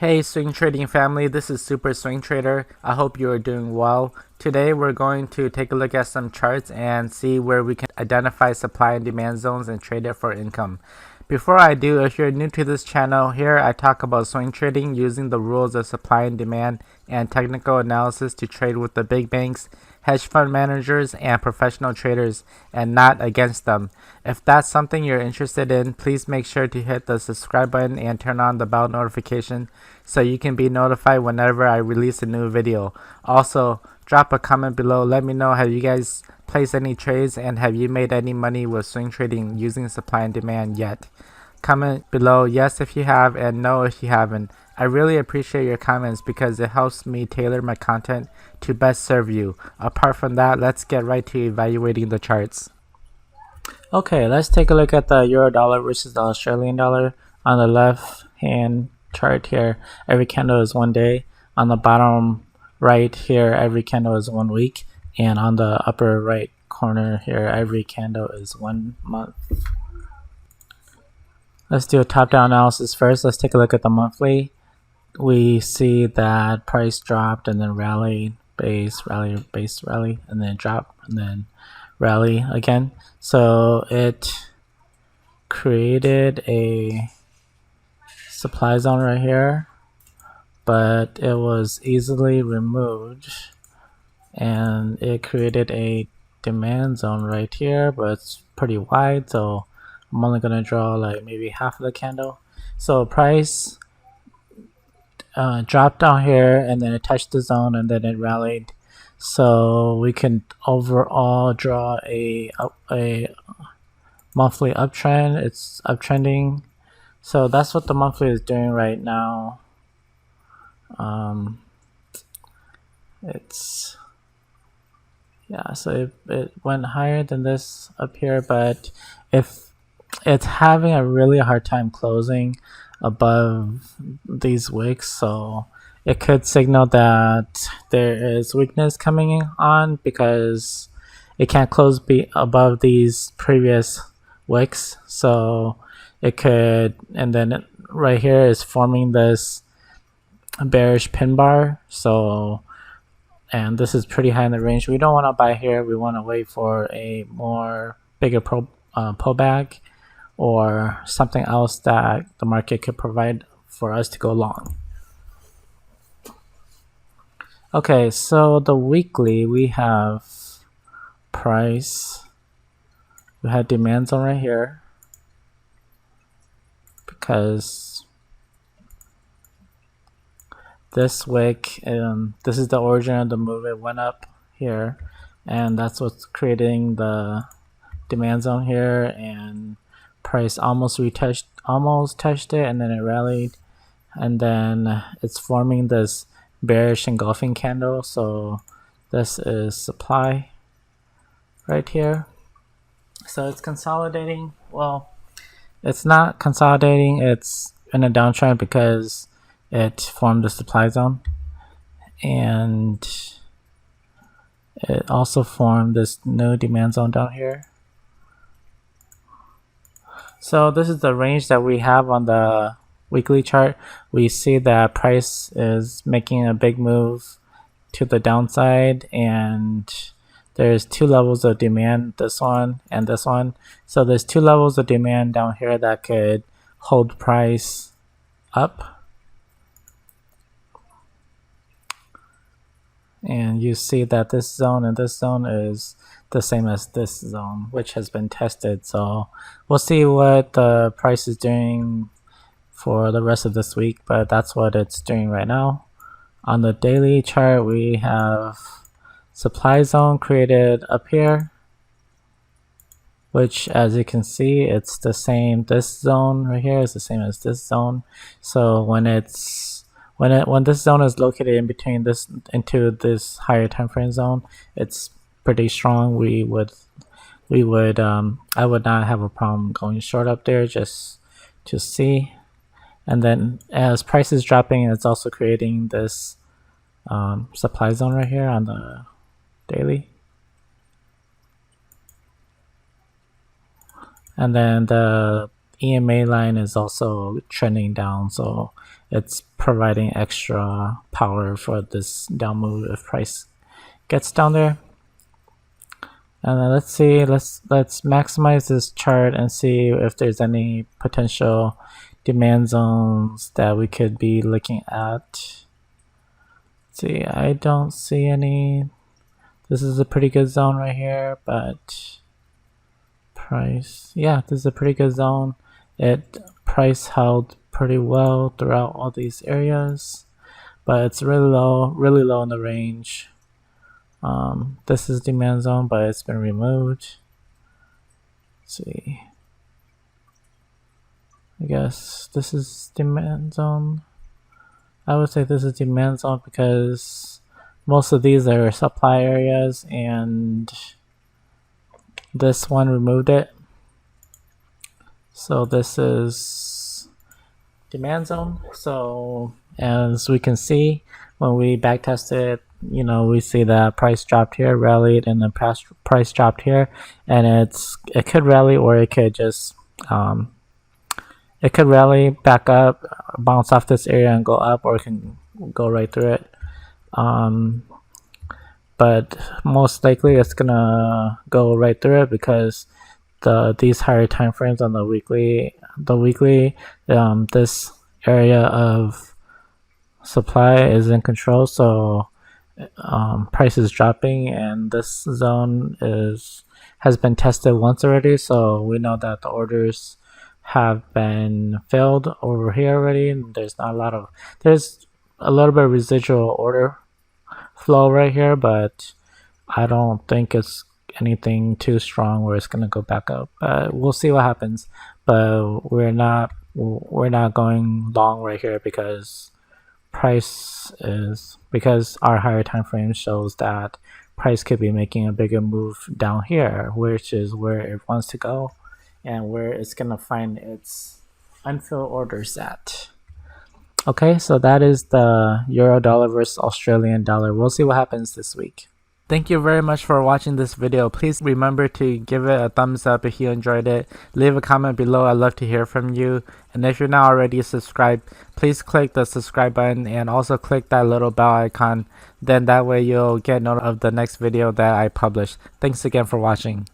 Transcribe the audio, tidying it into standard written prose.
Hey swing trading family, this is Super Swing Trader. I hope you are doing well. Today we're going to take a look at some charts and see where we can identify supply and demand zones and trade it for income. Before I do, if you're new to this channel, here I talk about swing trading using the rules of supply and demand and technical analysis to trade with the big banks, hedge fund managers, and professional traders, and not against them. If that's something you're interested in, please make sure to hit the subscribe button and turn on the bell notification so you can be notified whenever I release a new video. Also, drop a comment below. Let me know, have you guys placed any trades and have you made any money with swing trading using supply and demand yet? Comment below yes if you have and no if you haven't. I really appreciate your comments because it helps me tailor my content to best serve you. Apart from that, let's get right to evaluating the charts. Okay, let's take a look at the euro dollar versus the Australian dollar. On the left hand chart here, every candle is 1 day. On the bottom right here, every candle is 1 week. And on the upper right corner here, every candle is 1 month. Let's do a top-down analysis first. Let's take a look at the monthly. We see that price dropped and then rallied, base, rally, base, rally, and then drop, and then rally again. So it created a supply zone right here, but it was easily removed, and it created a demand zone right here, but it's pretty wide, so I'm only gonna draw like maybe half of the candle. So price dropped down here and then it touched the zone and then it rallied. So we can overall draw a monthly uptrend. It's uptrending. So that's what the monthly is doing right now. So it went higher than this up here, but if it's having a really hard time closing above these wicks, so it could signal that there is weakness coming on because it can't close above these previous wicks. So it could, and then right here is forming this bearish pin bar. So, and this is pretty high in the range. We don't want to buy here. We want to wait for a bigger pullback or something else that the market could provide for us to go long. Okay, so the weekly, we have price, we have demand zone right here because this wick, this is the origin of the move. It went up here, and that's what's creating the demand zone here, and price almost touched it, and then it rallied, and then it's forming this bearish engulfing candle. So this is supply right here. So it's consolidating. Well, it's not consolidating, it's in a downtrend because it formed a supply zone, and it also formed this new demand zone down here. So this is the range that we have on the weekly chart. We see that price is making a big move to the downside, and there's two levels of demand, this one and this one. So there's two levels of demand down here that could hold price up. And you see that this zone and this zone is the same as this zone, which has been tested. So we'll see what the price is doing for the rest of this week, but that's what it's doing right now. On the daily chart, we have supply zone created up here, which, as you can see, it's the same. This zone right here is the same as this zone. So when this zone is located in between this into this higher time frame zone, it's pretty strong. I would not have a problem going short up there just to see. And then as price is dropping, it's also creating this supply zone right here on the daily. And then the EMA line is also trending down, so it's providing extra power for this down move if price gets down there. And then let's see, let's maximize this chart and see if there's any potential demand zones that we could be looking at. Let's see, I don't see any. This is a pretty good zone right here, but price, yeah, this is a pretty good zone. Price held pretty well throughout all these areas, but it's really low in the range. This is demand zone, but it's been removed. Let's see. I guess this is demand zone. I would say this is demand zone because most of these are supply areas, and this one removed it. So this is demand zone. So as we can see, when we back tested, you know, we see that price dropped here, rallied, and then price dropped here, and it could rally, or it could just it could rally back up, bounce off this area and go up, or it can go right through it. But most likely it's gonna go right through it because these higher time frames on the weekly, this area of supply is in control, so price is dropping, and this zone has been tested once already, so we know that the orders have been filled over here already, and there's a little bit of residual order flow right here, but I don't think it's anything too strong where it's going to go back up. But we'll see what happens. But we're not going long right here because our higher time frame shows that price could be making a bigger move down here, which is where it wants to go and where it's going to find its unfilled orders at. Okay, so that is the euro dollar versus Australian dollar. We'll see what happens this week. Thank you very much for watching this video. Please remember to give it a thumbs up if you enjoyed it. Leave a comment below. I'd love to hear from you. And if you're not already subscribed, please click the subscribe button and also click that little bell icon. Then that way you'll get notified of the next video that I publish. Thanks again for watching.